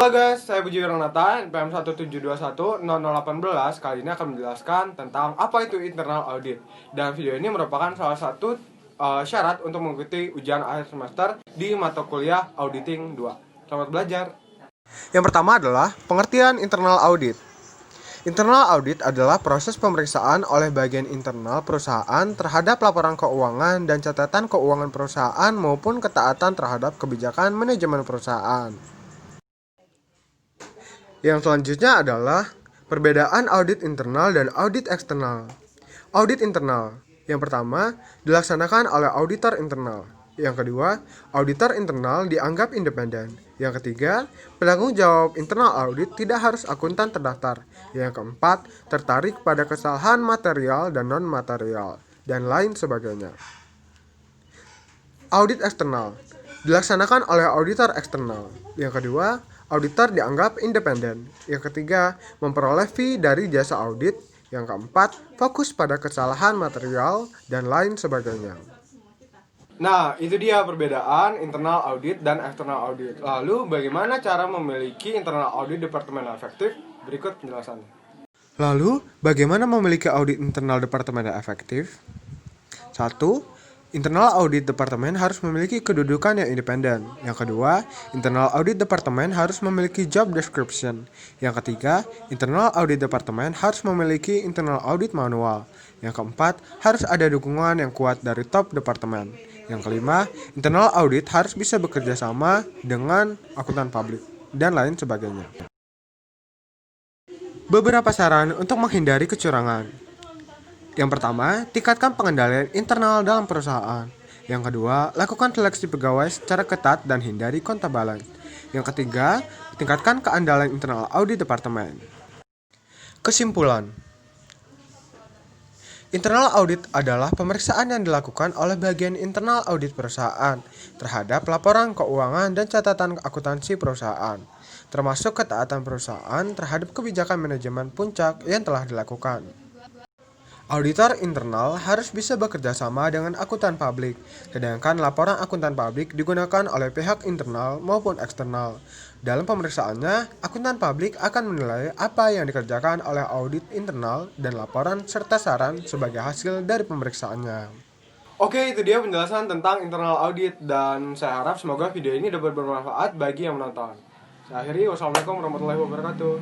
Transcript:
Halo guys, saya Puji Wiranata, PM 17210018. Kali ini akan menjelaskan tentang apa itu internal audit. Dan video ini merupakan salah satu syarat untuk mengikuti ujian akhir semester di mata kuliah Auditing 2. Selamat belajar. Yang pertama adalah pengertian internal audit. Internal audit adalah proses pemeriksaan oleh bagian internal perusahaan terhadap laporan keuangan dan catatan keuangan perusahaan maupun ketaatan terhadap kebijakan manajemen perusahaan. Yang selanjutnya adalah perbedaan audit internal dan audit eksternal. Audit internal, yang pertama, dilaksanakan oleh auditor internal. Yang kedua, auditor internal dianggap independen. Yang ketiga, penanggung jawab internal audit tidak harus akuntan terdaftar. Yang keempat, tertarik pada kesalahan material dan non-material, dan lain sebagainya. Audit eksternal dilaksanakan oleh auditor eksternal. Yang kedua, auditor dianggap independen. Yang ketiga, memperoleh fee dari jasa audit. Yang keempat, fokus pada kesalahan material dan lain sebagainya. Nah, itu dia perbedaan internal audit dan external audit. Lalu, bagaimana cara memiliki internal audit departemen efektif? Berikut penjelasannya. Lalu, bagaimana memiliki audit internal departemen efektif? 1. Internal audit departemen harus memiliki kedudukan yang independen. Yang kedua, internal audit departemen harus memiliki job description. Yang ketiga, internal audit departemen harus memiliki internal audit manual. Yang keempat, harus ada dukungan yang kuat dari top departemen. Yang kelima, internal audit harus bisa bekerja sama dengan akuntan publik, dan lain sebagainya. Beberapa saran untuk menghindari kecurangan. Yang pertama, tingkatkan pengendalian internal dalam perusahaan. Yang kedua, lakukan seleksi pegawai secara ketat dan hindari kontabalan. Yang ketiga, tingkatkan keandalan internal audit departemen. Kesimpulan, internal audit adalah pemeriksaan yang dilakukan oleh bagian internal audit perusahaan terhadap laporan keuangan dan catatan akuntansi perusahaan, termasuk ketaatan perusahaan terhadap kebijakan manajemen puncak yang telah dilakukan. Auditor internal harus bisa bekerja sama dengan akuntan publik, sedangkan laporan akuntan publik digunakan oleh pihak internal maupun eksternal. Dalam pemeriksaannya, akuntan publik akan menilai apa yang dikerjakan oleh audit internal dan laporan serta saran sebagai hasil dari pemeriksaannya. Oke, itu dia penjelasan tentang internal audit, dan saya harap semoga video ini dapat bermanfaat bagi yang menonton. Saya akhiri, wassalamualaikum warahmatullahi wabarakatuh.